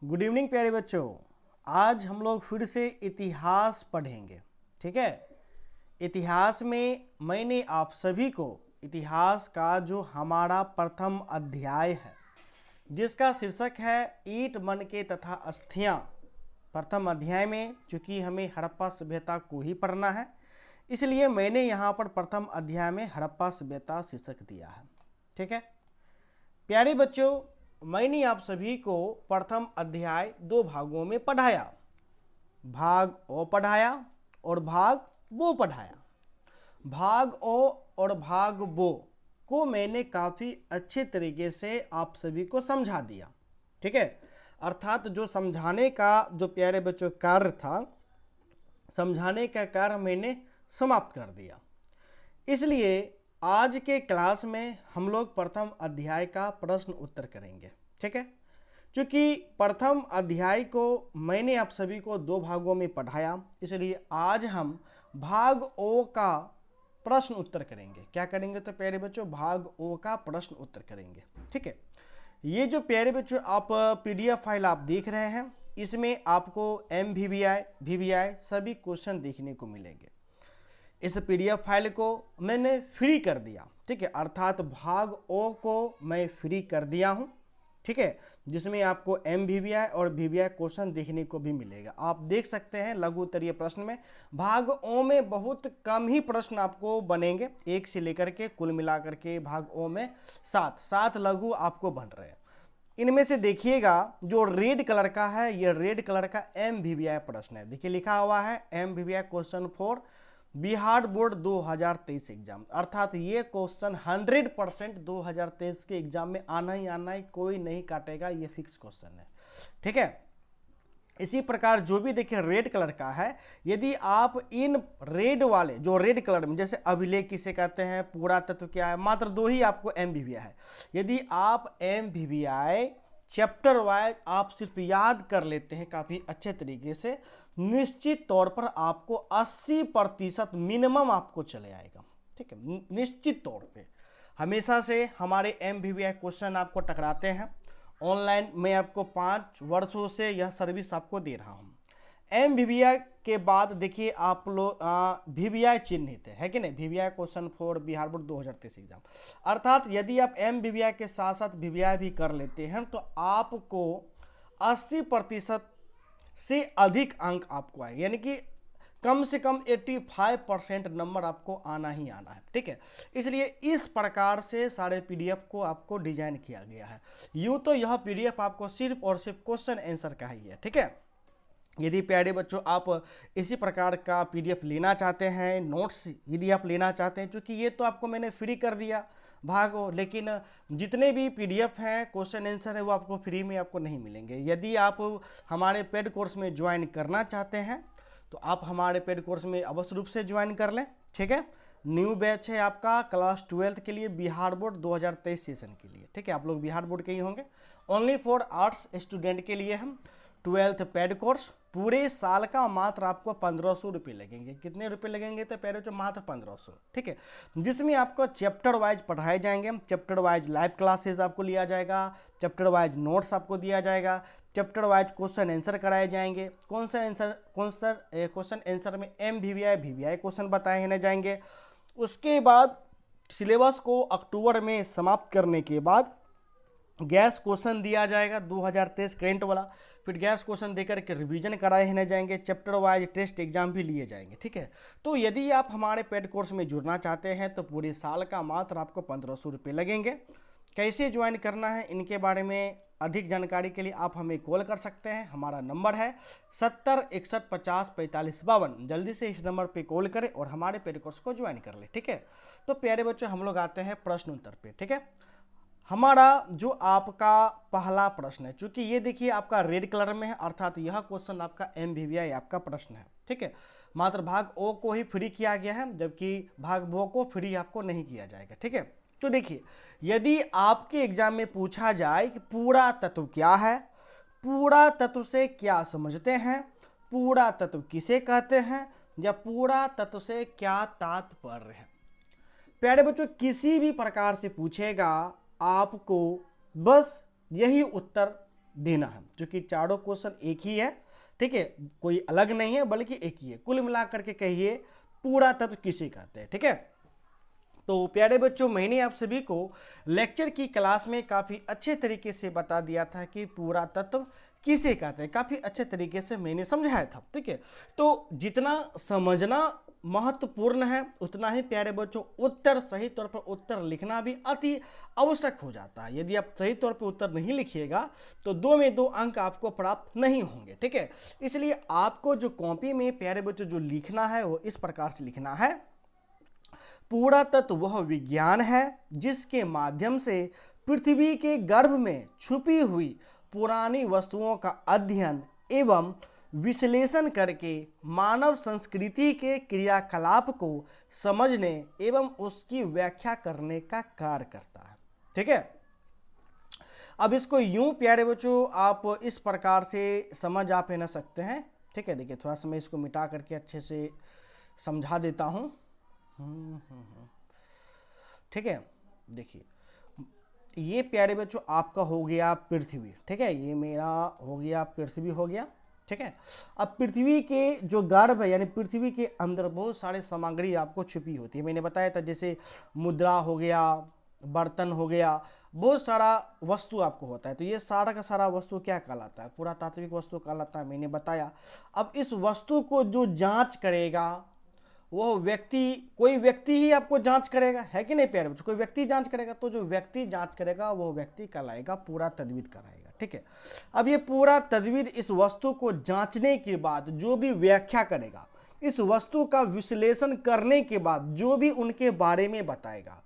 Good evening प्यारे बच्चों। आज हम लोग फिर से इतिहास पढ़ेंगे। ठीक है। इतिहास में मैंने आप सभी को इतिहास का जो हमारा प्रथम अध्याय है जिसका शीर्षक है ईंट मनके तथा अस्थियां। प्रथम अध्याय में चूंकि हमें हड़प्पा सभ्यता को ही पढ़ना है इसलिए मैंने यहाँ पर प्रथम अध्याय में हड़प्पा सभ्यता शीर्षक दिया है। ठीक है प्यारे बच्चों, मैंने आप सभी को प्रथम अध्याय दो भागों में पढ़ाया। भाग ओ पढ़ाया और भाग बो पढ़ाया। भाग ओ और भाग बो को मैंने काफ़ी अच्छे तरीके से आप सभी को समझा दिया। ठीक है, अर्थात जो समझाने का जो प्यारे बच्चों कार्य था, समझाने का कार्य मैंने समाप्त कर दिया। इसलिए आज के क्लास में हम लोग प्रथम अध्याय का प्रश्न उत्तर करेंगे। ठीक है, क्योंकि प्रथम अध्याय को मैंने आप सभी को दो भागों में पढ़ाया इसलिए आज हम भाग ओ का प्रश्न उत्तर करेंगे। क्या करेंगे तो प्यारे बच्चों, भाग ओ का प्रश्न उत्तर करेंगे। ठीक है, ये जो प्यारे बच्चों आप पीडीएफ फाइल आप देख रहे हैं इसमें आपको एमवीवीआई वीवीआई सभी क्वेश्चन देखने को मिलेंगे। इस पीडीएफ फाइल को मैंने फ्री कर दिया। ठीक है, अर्थात भाग ओ को मैं फ्री कर दिया हूं। ठीक है, जिसमें आपको एमवीवीआई और वीवीआई क्वेश्चन देखने को भी मिलेगा। आप देख सकते हैं लघु उत्तरीय प्रश्न में भाग ओ में बहुत कम ही प्रश्न आपको बनेंगे, एक से लेकर के कुल मिलाकर के भाग ओ में सात लघु आपको बन रहे हैं। इनमें से देखिएगा जो रेड कलर का है ये रेड कलर का एमवीवीआई प्रश्न है। देखिए लिखा हुआ है MVVI question for Bihar board 2023 exam, अर्थात ये क्वेश्चन 100% 2023 के एग्जाम में आना ही आना है, कोई नहीं काटेगा, ये फिक्स क्वेश्चन है। ठीक है, इसी प्रकार जो भी देखिए रेड कलर का है, यदि आप इन रेड वाले जो रेड कलर में जैसे अभिलेख किसे कहते हैं, पूरा तत्व क्या है, मात्र दो ही आपको एमवीवीआई है। यदि आप एमवीवीआई चैप्टर वाइज आप सिर्फ याद कर लेते हैं काफ़ी अच्छे तरीके से, निश्चित तौर पर आपको 80% मिनिमम आपको चले आएगा। ठीक है, निश्चित तौर पे हमेशा से हमारे एमवीवीआई क्वेश्चन आपको टकराते हैं। ऑनलाइन मैं आपको 5 वर्षों से यह सर्विस आपको दे रहा हूँ। एमवीवीआई के बाद देखिए आप लोग वीवीआई चिन्हित है कि नहीं, VVI question for Bihar board 2023 exam, अर्थात यदि आप एमवीवीआई के साथ साथ वीवीआई भी कर लेते हैं तो आपको 80% से अधिक अंक आपको आए, यानी कि कम से कम 85% नंबर आपको आना ही आना है। ठीक है, इसलिए इस प्रकार से सारे पीडीएफ को आपको डिजाइन किया गया है। यूँ तो यह पीडीएफ आपको सिर्फ और सिर्फ क्वेश्चन आंसर का ही है। ठीक है, यदि प्यारे बच्चों आप इसी प्रकार का पीडीएफ लेना चाहते हैं, नोट्स यदि आप लेना चाहते हैं, क्योंकि ये तो आपको मैंने फ्री कर दिया भागो, लेकिन जितने भी पीडीएफ हैं क्वेश्चन आंसर है वो आपको फ्री में आपको नहीं मिलेंगे। यदि आप हमारे पेड कोर्स में ज्वाइन करना चाहते हैं तो आप हमारे पेड कोर्स में अवश्य रूप से ज्वाइन कर लें। ठीक है, न्यू बैच है आपका क्लास 12th के लिए बिहार बोर्ड 2023 सेशन के लिए। ठीक है, आप लोग बिहार बोर्ड के ही होंगे। ओनली फॉर आर्ट्स स्टूडेंट के लिए हम 12th पेड कोर्स पूरे साल का मात्र आपको 1500 रुपये लगेंगे। कितने रुपए लगेंगे तो पहले तो मात्र 1500। ठीक है, जिसमें आपको चैप्टर वाइज पढ़ाए जाएंगे, चैप्टर वाइज लाइव क्लासेस आपको लिया जाएगा, चैप्टर वाइज नोट्स आपको दिया जाएगा, चैप्टर वाइज क्वेश्चन आंसर कराए जाएंगे। क्वेश्चन आंसर में एमवीवीआई वीवीआई क्वेश्चन बताए जाएंगे। उसके बाद सिलेबस को अक्टूबर में समाप्त करने के बाद गैस क्वेश्चन दिया जाएगा 2023 करेंट वाला, फिर गैस क्वेश्चन देकर के रिवीजन कराए जाएंगे, चैप्टर वाइज टेस्ट एग्जाम भी लिए जाएंगे। ठीक है, तो यदि आप हमारे पेड कोर्स में जुड़ना चाहते हैं तो पूरे साल का मात्र आपको 1500 रुपये लगेंगे। कैसे ज्वाइन करना है इनके बारे में अधिक जानकारी के लिए आप हमें कॉल कर सकते हैं। हमारा नंबर है 70 61 50 45 52। जल्दी से इस नंबर पे कॉल करें और हमारे पेड कोर्स को ज्वाइन कर लें। ठीक है, तो प्यारे बच्चों हम लोग आते हैं प्रश्न उत्तर पे। ठीक है, हमारा जो आपका पहला प्रश्न है, चूंकि ये देखिए आपका रेड कलर में है, अर्थात यह क्वेश्चन आपका एमवीवीआई आपका प्रश्न है। ठीक है, मात्र भाग ओ को ही फ्री किया गया है जबकि भाग बो को फ्री आपको नहीं किया जाएगा। ठीक है, तो देखिए यदि आपके एग्जाम में पूछा जाए कि पूरा तत्व क्या है, पूरा तत्व से क्या समझते हैं, पूरा तत्व किसे कहते हैं, या पूरा तत्व से क्या तात्पर्य है, प्यारे बच्चों किसी भी प्रकार से पूछेगा आपको बस यही उत्तर देना है, क्योंकि चारों क्वेश्चन एक ही है, ठीक है, कोई अलग नहीं है बल्कि एक ही है। कुल मिलाकर के कहिए पूरा तत्व किसे कहते हैं, ठीक है। तो प्यारे बच्चों, मैंने आप सभी को लेक्चर की क्लास में काफ़ी अच्छे तरीके से बता दिया था कि पूरा तत्व किसे कहते हैं, काफ़ी अच्छे तरीके से मैंने समझाया था, ठीक है। तो जितना समझना महत्वपूर्ण है उतना ही प्यारे बच्चों उत्तर, सही तौर पर उत्तर लिखना भी अति आवश्यक हो जाता है। यदि आप सही तौर पर उत्तर नहीं लिखिएगा तो 2 में 2 अंक आपको प्राप्त नहीं होंगे, ठीक है। इसलिए आपको जो कॉपी में प्यारे बच्चों जो लिखना है वो इस प्रकार से लिखना है, पूरा तत्व वह विज्ञान है जिसके माध्यम से पृथ्वी के गर्भ में छुपी हुई पुरानी वस्तुओं का अध्ययन एवं विश्लेषण करके मानव संस्कृति के क्रियाकलाप को समझने एवं उसकी व्याख्या करने का कार्य करता है, ठीक है। अब इसको यूं प्यारे बच्चों आप इस प्रकार से समझ आप है ना सकते हैं, ठीक है। देखिए थोड़ा सा मैं इसको मिटा करके अच्छे से समझा देता हूं, ठीक है। देखिए ये प्यारे बच्चों आपका हो गया पृथ्वी, ठीक है, ये मेरा हो गया पृथ्वी हो गया, ठीक है। अब पृथ्वी के जो गर्भ है यानी पृथ्वी के अंदर बहुत सारे सामग्री आपको छुपी होती है। मैंने बताया था जैसे मुद्रा हो गया, बर्तन हो गया, बहुत सारा वस्तु आपको होता है। तो ये सारा का सारा वस्तु क्या कहलाता है, पुरातात्विक वस्तु कहलाता है, मैंने बताया। अब इस वस्तु को जो जांच करेगा वो व्यक्ति, कोई व्यक्ति ही आपको जांच करेगा, है कि नहीं प्यारे बच्चों, कोई व्यक्ति जांच करेगा, तो जो व्यक्ति जांच करेगा वो व्यक्ति कहलाएगा पूरा तद्विद कराएगा, ठीक है। अब ये पूरा तद्विद इस वस्तु को जांचने के बाद जो भी व्याख्या करेगा, इस वस्तु का विश्लेषण करने के बाद जो भी उनके बारे में बताएगा,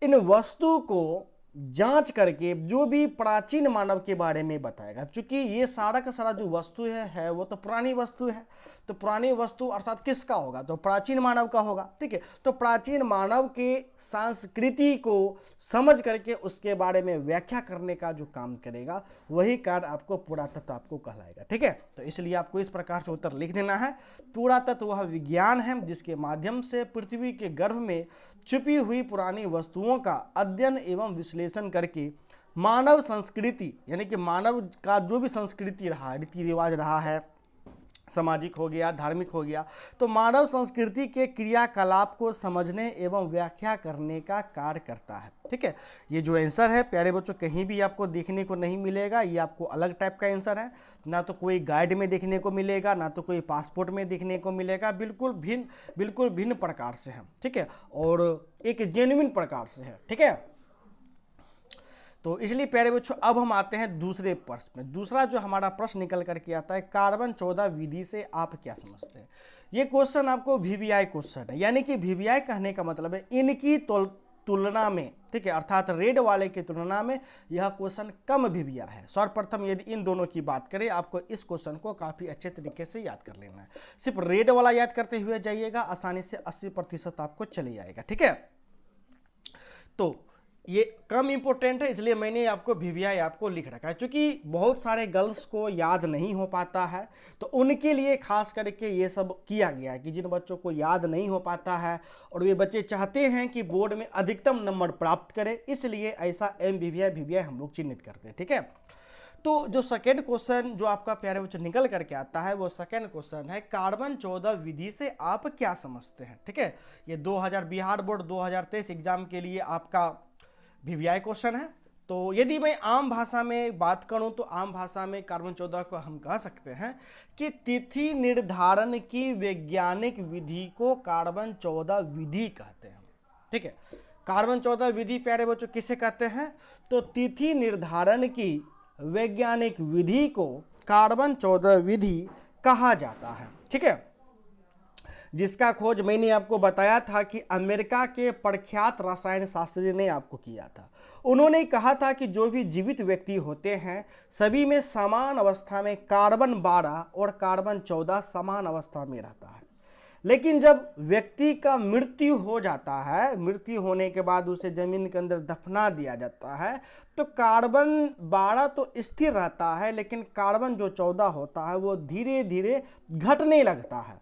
इन वस्तु को जांच करके जो भी प्राचीन मानव के बारे में बताएगा। क्योंकि ये सारा का सारा जो वस्तु है वो तो पुरानी वस्तु है, तो पुरानी वस्तु अर्थात किसका होगा, तो प्राचीन मानव का होगा, ठीक है। तो प्राचीन मानव के संस्कृति को समझ करके उसके बारे में व्याख्या करने का जो काम करेगा वही कार्य आपको पुरातत्व आपको कहलाएगा, ठीक है। तो इसलिए आपको इस प्रकार से उत्तर लिख देना है, पुरातत्व वह विज्ञान है जिसके माध्यम से पृथ्वी के गर्भ में छुपी हुई पुरानी वस्तुओं का अध्ययन एवं विश्लेषण करके मानव संस्कृति यानी कि मानव का जो भी संस्कृति रहा, रीति रिवाज रहा है, सामाजिक हो गया, धार्मिक हो गया, तो मानव संस्कृति के क्रियाकलाप को समझने एवं व्याख्या करने का कार्य करता है, ठीक है। ये जो आंसर है प्यारे बच्चों कहीं भी आपको देखने को नहीं मिलेगा, ये आपको अलग टाइप का आंसर है, ना तो कोई गाइड में देखने को मिलेगा, ना तो कोई पासपोर्ट में देखने को मिलेगा, बिल्कुल भिन्न प्रकार से है, ठीक है, और एक जेन्युइन प्रकार से है, ठीक है। तो इसलिए प्यारे बच्चों अब हम आते हैं दूसरे प्रश्न में। दूसरा जो हमारा प्रश्न निकल करके आता है, कार्बन 14 विधि से आप क्या समझते हैं। ये क्वेश्चन आपको VVI क्वेश्चन है, यानी कि VVI कहने का मतलब है इनकी तुलना में, ठीक है, अर्थात रेड वाले की तुलना में यह क्वेश्चन कम VVI है। सर्वप्रथम यदि इन दोनों की बात करें, आपको इस क्वेश्चन को काफ़ी अच्छे तरीके से याद कर लेना है। सिर्फ रेड वाला याद करते हुए जाइएगा, आसानी से 80% आपको चले जाएगा, ठीक है। तो ये कम इम्पोर्टेंट है इसलिए मैंने आपको VVI आपको लिख रखा है, क्योंकि बहुत सारे गर्ल्स को याद नहीं हो पाता है, तो उनके लिए खास करके ये सब किया गया है कि जिन बच्चों को याद नहीं हो पाता है और वे बच्चे चाहते हैं कि बोर्ड में अधिकतम नंबर प्राप्त करें, इसलिए ऐसा MVVI हम लोग चिन्हित करते हैं, ठीक है। तो जो सेकेंड क्वेश्चन जो आपका प्यारे बच्चों निकल करके आता है वो सेकेंड क्वेश्चन है, कार्बन 14 विधि से आप क्या समझते हैं, ठीक है। ये 2000 बिहार बोर्ड 2023 एग्जाम के लिए आपका VVI क्वेश्चन है। तो यदि मैं आम भाषा में बात करूं तो आम भाषा में कार्बन 14 को हम कह सकते हैं कि तिथि निर्धारण की वैज्ञानिक विधि को कार्बन 14 विधि कहते हैं, ठीक है। कार्बन 14 विधि प्यारे बच्चों किसे कहते हैं, तो तिथि निर्धारण की वैज्ञानिक विधि को कार्बन 14 विधि कहा जाता है, ठीक है, जिसका खोज मैंने आपको बताया था कि अमेरिका के प्रख्यात रसायन शास्त्री ने आपको किया था। उन्होंने कहा था कि जो भी जीवित व्यक्ति होते हैं सभी में समान अवस्था में कार्बन 12 और कार्बन 14 समान अवस्था में रहता है, लेकिन जब व्यक्ति का मृत्यु हो जाता है, मृत्यु होने के बाद उसे जमीन के अंदर दफना दिया जाता है, तो कार्बन 12 तो स्थिर रहता है, लेकिन कार्बन जो 14 होता है वो धीरे धीरे घटने लगता है,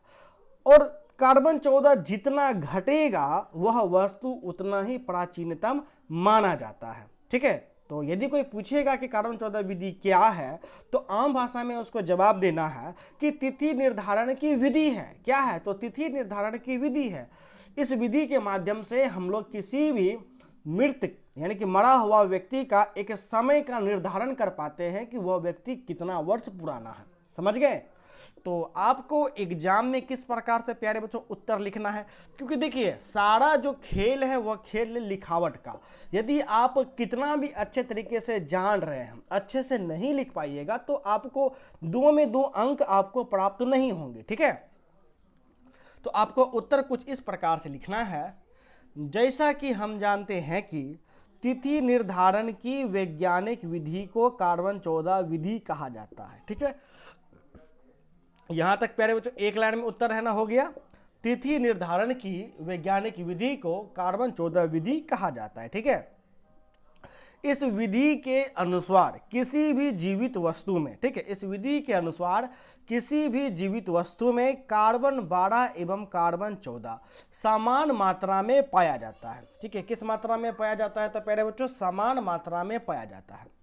और कार्बन 14 जितना घटेगा वह वस्तु उतना ही प्राचीनतम माना जाता है, ठीक है। तो यदि कोई पूछेगा कि कार्बन 14 विधि क्या है, तो आम भाषा में उसको जवाब देना है कि तिथि निर्धारण की विधि है। क्या है? तो तिथि निर्धारण की विधि है। इस विधि के माध्यम से हम लोग किसी भी मृत यानी कि मरा हुआ व्यक्ति का एक समय का निर्धारण कर पाते हैं कि वह व्यक्ति कितना वर्ष पुराना है। समझ गए? तो आपको एग्जाम में किस प्रकार से प्यारे बच्चों उत्तर लिखना है, क्योंकि देखिए सारा जो खेल है वह खेल है लिखावट का। यदि आप कितना भी अच्छे तरीके से जान रहे हैं, अच्छे से नहीं लिख पाइएगा तो आपको 2 में 2 अंक आपको प्राप्त नहीं होंगे। ठीक है, तो आपको उत्तर कुछ इस प्रकार से लिखना है। जैसा कि हम जानते हैं कि तिथि निर्धारण की वैज्ञानिक विधि को कार्बन 14 विधि कहा जाता है। ठीक है, यहां तक प्यारे बच्चों एक लाइन में उत्तर है ना, हो गया। तिथि निर्धारण की वैज्ञानिक विधि को कार्बन 14 विधि कहा जाता है। ठीक है, इस विधि के अनुसार किसी भी जीवित वस्तु में, ठीक है, इस विधि के अनुसार किसी भी जीवित वस्तु में कार्बन 12 एवं कार्बन 14 समान मात्रा में पाया जाता है। ठीक है, किस मात्रा में पाया जाता है? तो प्यारे बच्चों समान मात्रा में पाया जाता है।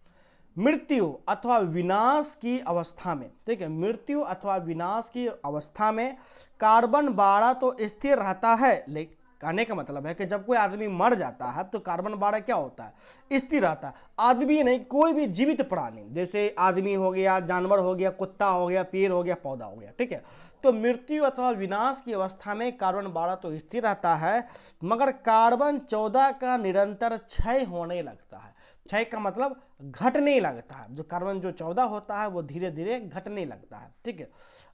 मृत्यु अथवा विनाश की अवस्था में, ठीक है, मृत्यु अथवा विनाश की अवस्था में कार्बन 12 तो स्थिर रहता है। लेकिन कहने का मतलब है कि जब कोई आदमी मर जाता है तो कार्बन 12 क्या होता है? स्थिर रहता है। आदमी नहीं, कोई भी जीवित प्राणी, जैसे आदमी हो गया, जानवर हो गया, कुत्ता हो गया, पेड़ हो गया, पौधा हो गया। ठीक है, तो मृत्यु अथवा विनाश की अवस्था में कार्बन 12 तो स्थिर रहता है, मगर कार्बन 14 का निरंतर क्षय होने लगता है। क्षय का मतलब घटने लगता है। जो कार्बन 14 होता है वो धीरे धीरे घटने लगता है। ठीक है,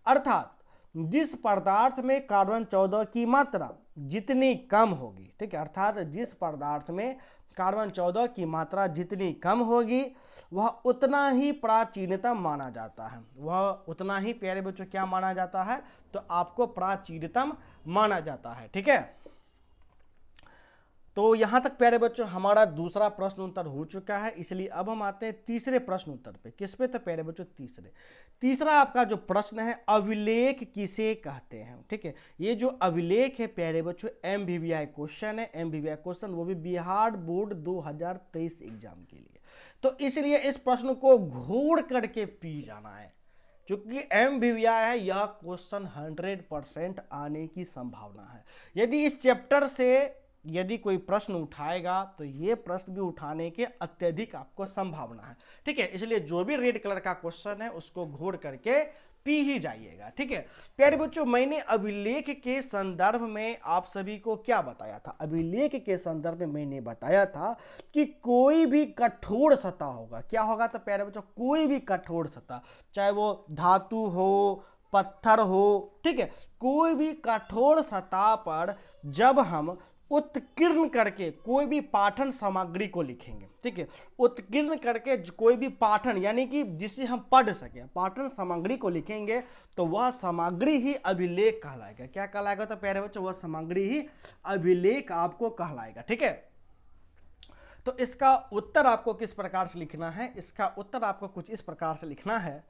अर्थात जिस पदार्थ में कार्बन 14 की मात्रा जितनी कम होगी, ठीक है, अर्थात जिस पदार्थ में कार्बन 14 की मात्रा जितनी कम होगी वह उतना ही प्राचीनतम माना जाता है। वह उतना ही प्यारे बच्चों क्या माना जाता है? तो आपको प्राचीनतम माना जाता है। ठीक है, तो यहां तक प्यारे बच्चों हमारा दूसरा प्रश्न उत्तर हो चुका है। इसलिए अब हम आते हैं तीसरे प्रश्न उत्तर पे। किस पे? तो प्यारे बच्चों तीसरा आपका जो प्रश्न है, अभिलेख किसे कहते हैं? ठीक है, ये जो अभिलेख है प्यारे बच्चों MBBI क्वेश्चन है। MBBI क्वेश्चन, वो भी बिहार बोर्ड 2023 एग्जाम के लिए। तो इसलिए इस प्रश्न को घोड़ करके पी जाना है, क्योंकि MBBI है, यह क्वेश्चन 100% आने की संभावना है। यदि इस चैप्टर से यदि कोई प्रश्न उठाएगा तो ये प्रश्न भी उठाने के अत्यधिक आपको संभावना है। ठीक है, इसलिए जो भी रेड कलर का क्वेश्चन है उसको घोड़ करके पी ही जाइएगा। ठीक है प्यारे बच्चों, मैंने अभिलेख के संदर्भ में आप सभी को क्या बताया था? अभिलेख के संदर्भ में मैंने बताया था कि कोई भी कठोर सतह होगा। क्या होगा? तो प्यारे बच्चों कोई भी कठोर सतह, चाहे वो धातु हो, पत्थर हो, ठीक है, कोई भी कठोर सतह पर जब हम उत्कीर्ण करके कोई भी पाठन सामग्री को लिखेंगे, ठीक है, उत्कीर्ण करके कोई भी पाठन यानी कि जिसे हम पढ़ सके पाठन सामग्री को लिखेंगे तो वह सामग्री ही अभिलेख कहलाएगा। क्या कहलाएगा? तो प्यारे बच्चों वह सामग्री ही अभिलेख आपको कहलाएगा। ठीक है, तो इसका उत्तर आपको किस प्रकार से लिखना है? इसका उत्तर आपको कुछ इस प्रकार से लिखना है,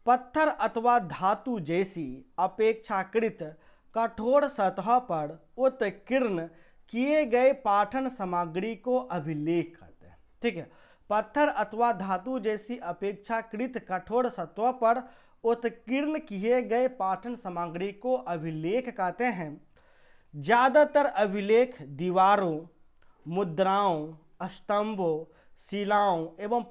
पत्थर अथवा धातु जैसी अपेक्षाकृत कठोर सतह पर उत्कीर्ण किए गए पाठन सामग्री को अभिलेख कहते हैं। ठीक है, पत्थर अथवा धातु जैसी अपेक्षाकृत कठोर सतह पर उत्कीर्ण किए गए पाठन सामग्री को अभिलेख कहते हैं। ज्यादातर अभिलेख दीवारों, मुद्राओं, स्तंभों, शिलाओं एवं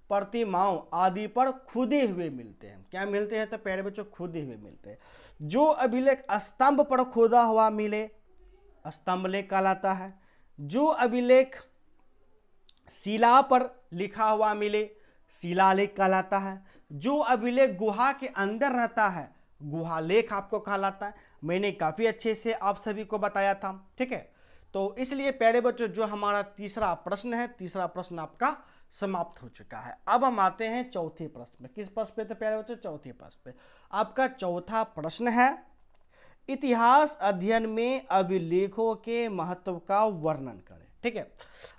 प्रतिमाओं आदि पर खुदे हुए मिलते हैं। क्या मिलते हैं? तो प्यारे बच्चों खुदे हुए मिलते हैं। जो अभिलेख स्तंभ पर खोदा हुआ मिले स्तंभ लेख कहलाता है। जो अभिलेख शिला पर लिखा हुआ मिले शिलालेख कहलाता है। जो अभिलेख गुहा के अंदर रहता है गुहालेख आपको कहलाता है। मैंने काफी अच्छे से आप सभी को बताया था। ठीक है, तो इसलिए प्यारे बच्चों जो हमारा तीसरा प्रश्न है, तीसरा प्रश्न आपका समाप्त हो चुका है। अब हम आते हैं चौथे प्रश्न में। किस प्रश्न पे? तो प्यारे बच्चों चौथे प्रश्न पे। आपका चौथा प्रश्न है, इतिहास अध्ययन में अभिलेखों के महत्व का वर्णन करें। ठीक है,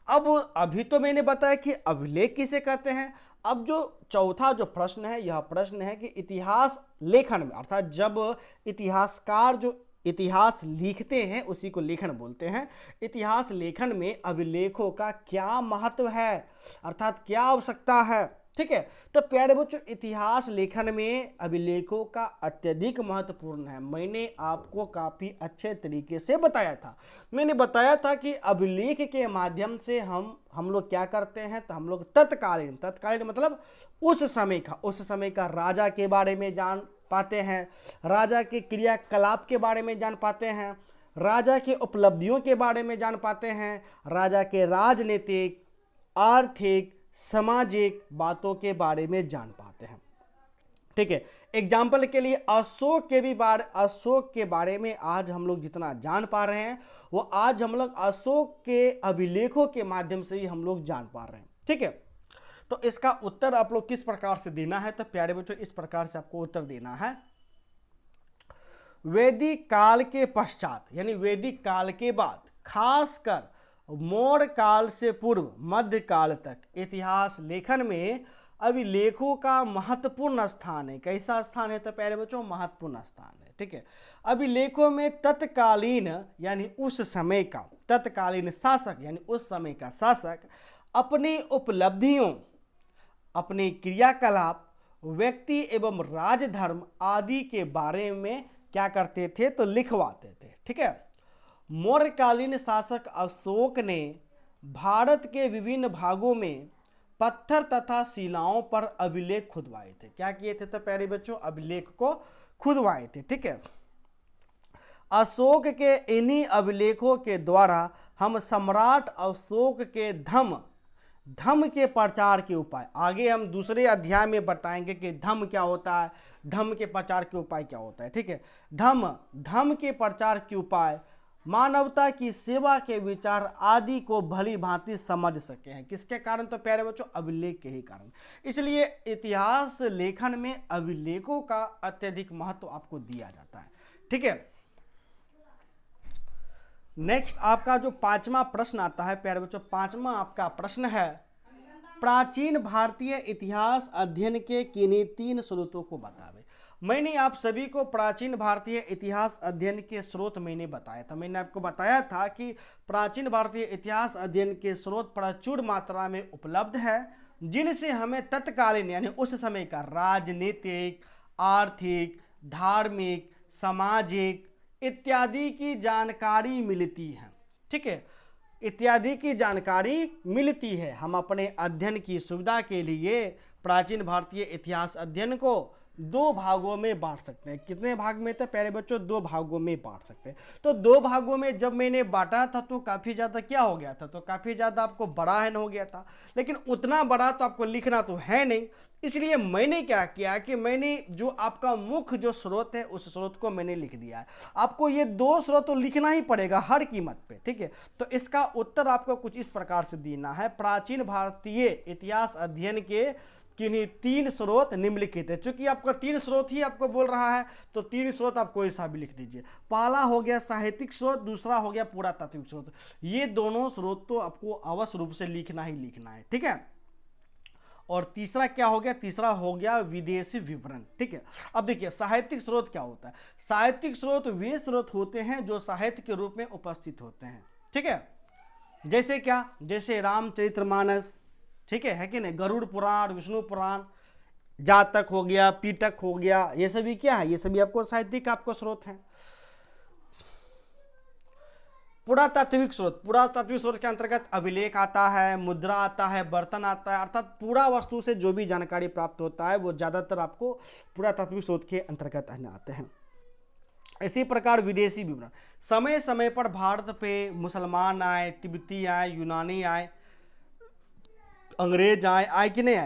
अब अभी तो मैंने बताया कि अभिलेख किसे कहते हैं। अब जो चौथा जो प्रश्न है, यह प्रश्न है कि इतिहास लेखन में, अर्थात जब इतिहासकार जो इतिहास लिखते हैं उसी को लेखन बोलते हैं। इतिहास लेखन में अभिलेखों का क्या महत्व है, अर्थात क्या आवश्यकता है, ठीक है। तो प्यारे बच्चों, इतिहास लेखन में अभिलेखों का अत्यधिक महत्वपूर्ण है। मैंने आपको काफ़ी अच्छे तरीके से बताया था। मैंने बताया था कि अभिलेख के माध्यम से हम लोग क्या करते हैं, तो हम लोग तत्कालीन मतलब उस समय का राजा के बारे में जान पाते हैं, राजा के क्रियाकलाप के बारे में जान पाते हैं, राजा के उपलब्धियों के बारे में जान पाते हैं, राजा के राजनीतिक, आर्थिक, सामाजिक बातों के बारे में जान पाते हैं, ठीक है। एग्जाम्पल के लिए अशोक के बारे में आज हम लोग जितना जान पा रहे हैं वो आज हम लोग अशोक के अभिलेखों के माध्यम से ही हम लोग जान पा रहे हैं, ठीक है। तो इसका उत्तर आप लोग किस प्रकार से देना है, तो प्यारे बच्चों इस प्रकार से आपको उत्तर देना है। वैदिक काल के पश्चात यानी वैदिक काल के बाद, खासकर मौर्य काल से पूर्व मध्य काल तक इतिहास लेखन में अभिलेखों का महत्वपूर्ण स्थान है। कैसा स्थान है, तो प्यारे बच्चों महत्वपूर्ण स्थान है, ठीक है। अभिलेखों में तत्कालीन यानी उस समय का तत्कालीन शासक यानी उस समय का शासक अपनी उपलब्धियों, अपने क्रियाकलाप, व्यक्ति एवं राजधर्म आदि के बारे में क्या करते थे, तो लिखवाते थे, ठीक है। मौर्यकालीन शासक अशोक ने भारत के विभिन्न भागों में पत्थर तथा शिलाओं पर अभिलेख खुदवाए थे। क्या किए थे, तो प्यारे बच्चों अभिलेख को खुदवाए थे, ठीक है। अशोक के इन्हीं अभिलेखों के द्वारा हम सम्राट अशोक के धम्म के प्रचार के उपाय, आगे हम दूसरे अध्याय में बताएंगे कि धम्म क्या होता है, धम्म के प्रचार के उपाय क्या होता है, ठीक है। धम्म के प्रचार के उपाय, मानवता की सेवा के विचार आदि को भली भांति समझ सके हैं। किसके कारण, तो प्यारे बच्चों अभिलेख के ही कारण। इसलिए इतिहास लेखन में अभिलेखों का अत्यधिक महत्व आपको दिया जाता है, ठीक है। नेक्स्ट आपका जो पांचवा प्रश्न आता है प्यारे बच्चों, पांचवा आपका प्रश्न है, प्राचीन भारतीय इतिहास अध्ययन के किन्हीं 3 स्रोतों को बतावे। मैंने आप सभी को प्राचीन भारतीय इतिहास अध्ययन के स्रोत मैंने बताया था। मैंने आपको बताया था कि प्राचीन भारतीय इतिहास अध्ययन के स्रोत प्रचुर मात्रा में उपलब्ध है, जिनसे हमें तत्कालीन यानी उस समय का राजनीतिक, आर्थिक, धार्मिक, सामाजिक इत्यादि की जानकारी मिलती है, ठीक है। इत्यादि की जानकारी मिलती है। हम अपने अध्ययन की सुविधा के लिए प्राचीन भारतीय इतिहास अध्ययन को 2 भागों में बांट सकते हैं। कितने भाग में, तो प्यारे बच्चों 2 भागों में बांट सकते हैं। तो 2 भागों में जब मैंने बांटा था तो काफ़ी ज़्यादा क्या हो गया था, तो काफ़ी ज़्यादा आपको बड़ा है हो गया था, लेकिन उतना बड़ा तो आपको लिखना तो है नहीं। इसलिए मैंने क्या किया कि मैंने जो आपका मुख्य जो स्रोत है उस स्रोत को मैंने लिख दिया है। आपको ये 2 स्रोत तो लिखना ही पड़ेगा हर कीमत पे, ठीक है। तो इसका उत्तर आपको कुछ इस प्रकार से देना है, प्राचीन भारतीय इतिहास अध्ययन के किन्हीं 3 स्रोत निम्नलिखित है। चूंकि आपका 3 स्रोत ही आपको बोल रहा है तो 3 स्रोत आप कोई सा भी लिख दीजिए। पहला हो गया साहित्यिक स्रोत, दूसरा हो गया पुरातात्विक स्रोत। ये दोनों स्रोत तो आपको अवश्य रूप से लिखना ही लिखना है, ठीक है। और तीसरा क्या हो गया, तीसरा हो गया विदेशी विवरण, ठीक है। अब देखिए साहित्यिक स्रोत क्या होता है। साहित्यिक स्रोत वे स्रोत होते हैं जो साहित्य के रूप में उपस्थित होते हैं, ठीक है। जैसे क्या, जैसे रामचरितमानस, ठीक है कि नहीं, गरुड़ पुराण, विष्णु पुराण, जातक हो गया, पीटक हो गया, ये सभी क्या है, ये सभी आपको साहित्यिक आपको स्रोत हैं। पुरातात्विक स्रोत के अंतर्गत अभिलेख आता है, मुद्रा आता है, बर्तन आता है, अर्थात पूरा वस्तु से जो भी जानकारी प्राप्त होता है वो ज़्यादातर आपको पुरातात्विक स्रोत के अंतर्गत आते हैं। इसी प्रकार विदेशी विवरण, समय समय पर भारत पे मुसलमान आए, तिब्बती आए, यूनानी आए, अंग्रेज आए कि नहीं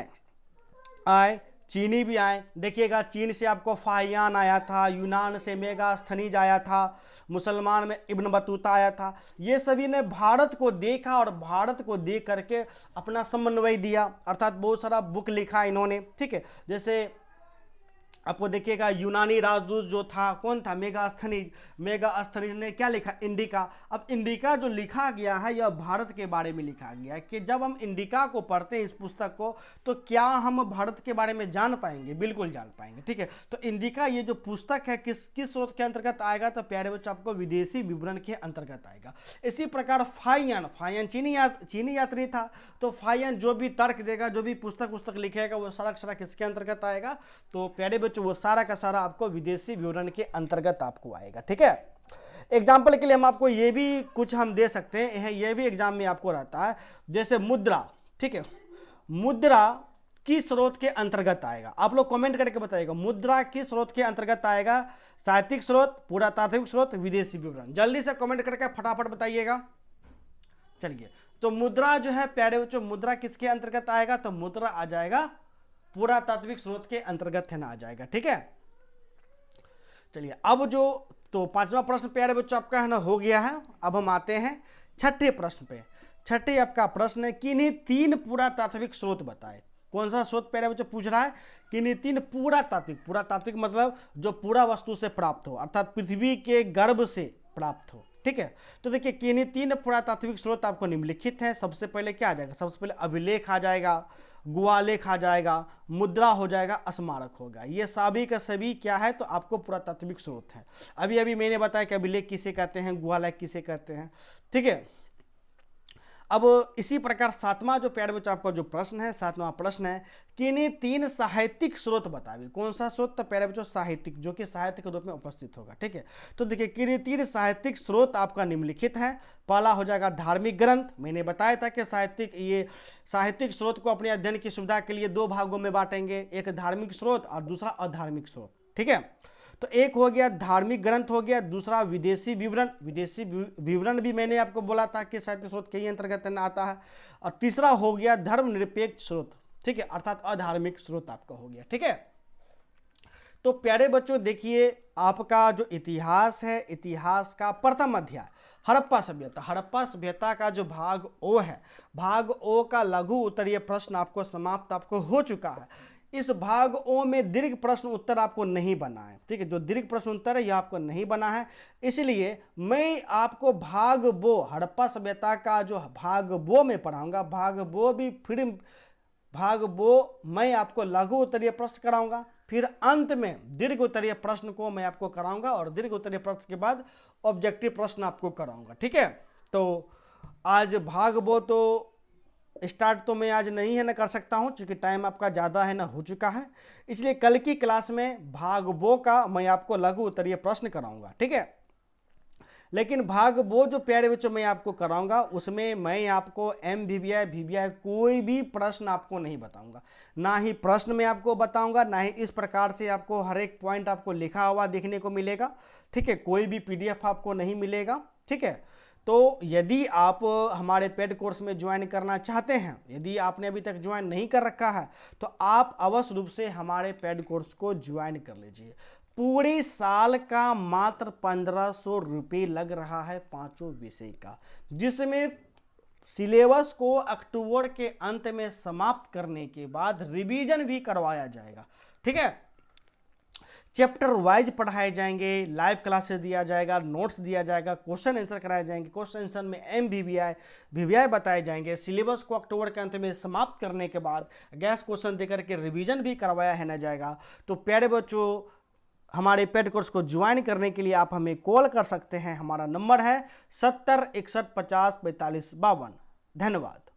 आए, चीनी भी आए। देखिएगा चीन से आपको फाहियान आया था, यूनान से मेगास्थनीज आया था, मुसलमान में इब्न बतूता आया था। ये सभी ने भारत को देखा और भारत को देख करके अपना समन्वय दिया, अर्थात बहुत सारा बुक लिखा इन्होंने, ठीक है। जैसे आपको देखिएगा यूनानी राजदूत जो था कौन था, मेगास्थनीज ने क्या लिखा, इंडिका। अब इंडिका जो लिखा गया है यह भारत के बारे में लिखा गया है कि जब हम इंडिका को पढ़ते हैं इस पुस्तक को तो क्या हम भारत के बारे में जान पाएंगे, बिल्कुल जान पाएंगे। ठीक है, तो इंडिका ये जो पुस्तक है किस स्रोत के अंतर्गत आएगा, तो प्यारे बच्चों आपको विदेशी विवरण के अंतर्गत आएगा। इसी प्रकार फाइयन चीनी यात्री था, तो फाइयन जो भी तर्क देगा, जो भी पुस्तक लिखेगा वो सारा किसके अंतर्गत आएगा, तो प्यारे बच्चों वो सारा का सारा आपको विदेशी विवरण के अंतर्गत आपको आएगा। ठीक है, एग्जाम्पल के लिए हम आपको ये भी कुछ हम दे सकते हैं, ये भी एग्जाम में आपको रहता है, जैसे मुद्रा। ठीक है, मुद्रा किस स्रोत के अंतर्गत आएगा, आप लोग कमेंट करके बताइएगा, मुद्रा किस स्रोत के अंतर्गत आएगा, साहित्यिक स्रोत, पुरातात्विक स्रोत, विदेशी विवरण। जल्दी से कमेंट करके फटाफट बताइएगा। चलिए, तो मुद्रा जो है प्यारे बच्चों, मुद्रा किसके अंतर्गत आएगा, तो मुद्रा आ जाएगा पुरातात्विक स्रोत के अंतर्गत है ना, आ जाएगा। ठीक है, चलिए अब जो तो पांचवा प्रश्न प्यारे बच्चों आपका है ना हो गया है। अब हम आते हैं छठे प्रश्न पे। छठे आपका प्रश्न है किन्हीं 3 पुरातात्विक स्रोत बताए। कौन सा स्रोत प्यारे बच्चों पूछ रहा है, किन्हीं 3 पुरातात्विक मतलब जो पूरा वस्तु से प्राप्त हो, अर्थात पृथ्वी के गर्भ से प्राप्त हो। ठीक है, तो देखिए किन्हीं 3 पुरातात्विक स्रोत आपको निम्नलिखित है। सबसे पहले क्या आ जाएगा, सबसे पहले अभिलेख आ जाएगा, गुआलेख आ जाएगा, मुद्रा हो जाएगा, स्मारक होगा। ये सभी का सभी क्या है, तो आपको पुरातात्विक स्रोत है। अभी मैंने बताया कि अभिलेख किसे कहते हैं, गुआलेख किसे कहते हैं। ठीक है, अब इसी प्रकार सातवां जो प्यारे बच्चों आपका जो प्रश्न है, सातवां प्रश्न है किन्हीं 3 साहित्यिक स्रोत बताइए। कौन सा स्रोत, तो प्यारे बच्चों साहित्यिक, जो कि साहित्य के रूप में उपस्थित होगा। ठीक है, तो देखिए किन्हीं 3 साहित्यिक स्रोत आपका निम्नलिखित है। पहला हो जाएगा धार्मिक ग्रंथ। मैंने बताया था कि साहित्यिक स्रोत को अपने अध्ययन की सुविधा के लिए 2 भागों में बांटेंगे, एक धार्मिक स्रोत और दूसरा अधार्मिक स्रोत। ठीक है, तो एक हो गया धार्मिक ग्रंथ हो गया, दूसरा विदेशी विवरण भी मैंने आपको बोला था कि साहित्य स्रोत के ही अंतर्गत आता है, और तीसरा हो गया धर्मनिरपेक्ष स्रोत। ठीक है, अर्थात अधार्मिक स्रोत आपका हो गया। ठीक है, तो प्यारे बच्चों देखिए आपका जो इतिहास है, इतिहास का प्रथम अध्याय हड़प्पा सभ्यता का जो भाग ओ है, भाग ओ का लघु उत्तरीय प्रश्न आपको समाप्त आपको हो चुका है। इस भाग ओ में दीर्घ प्रश्न उत्तर आपको नहीं बना है। ठीक है, जो दीर्घ प्रश्न उत्तर है यह आपको नहीं बना है, इसलिए मैं आपको भाग बो हड़प्पा सभ्यता का जो भाग बो में पढ़ाऊंगा, भाग बो मैं आपको लघु उत्तरीय प्रश्न कराऊंगा, फिर अंत में दीर्घ उत्तरीय प्रश्न को मैं आपको कराऊंगा, और दीर्घ उत्तरीय प्रश्न के बाद ऑब्जेक्टिव प्रश्न आपको कराऊंगा। ठीक है, तो आज भाग बो तो स्टार्ट तो मैं आज नहीं है ना कर सकता हूं, क्योंकि टाइम आपका ज़्यादा है ना हो चुका है, इसलिए कल की क्लास में भाग बो का मैं आपको लघु उत्तरीय प्रश्न कराऊंगा। ठीक है, लेकिन भाग बो जो प्यारे बच्चों मैं आपको कराऊंगा उसमें मैं आपको VBI कोई भी प्रश्न आपको नहीं बताऊंगा, ना ही प्रश्न में आपको बताऊंगा, ना ही इस प्रकार से आपको हर एक पॉइंट आपको लिखा हुआ देखने को मिलेगा। ठीक है, कोई भी PDF आपको नहीं मिलेगा। ठीक है, तो यदि आप हमारे पेड कोर्स में ज्वाइन करना चाहते हैं, यदि आपने अभी तक ज्वाइन नहीं कर रखा है, तो आप अवश्य रूप से हमारे पेड कोर्स को ज्वाइन कर लीजिए। पूरे साल का मात्र 1500 रुपये लग रहा है 5 विषय का, जिसमें सिलेबस को अक्टूबर के अंत में समाप्त करने के बाद रिवीजन भी करवाया जाएगा। ठीक है, चैप्टर वाइज पढ़ाए जाएंगे, लाइव क्लासेस दिया जाएगा, नोट्स दिया जाएगा, क्वेश्चन आंसर कराए जाएंगे, क्वेश्चन आंसर में VBI बताए जाएंगे। सिलेबस को अक्टूबर के अंत में समाप्त करने के बाद गैस क्वेश्चन देकर के रिवीजन भी करवाया है ना जाएगा। तो प्यारे बच्चों हमारे पेड कोर्स को ज्वाइन करने के लिए आप हमें कॉल कर सकते हैं। हमारा नंबर है 70 61 50 45 52। धन्यवाद।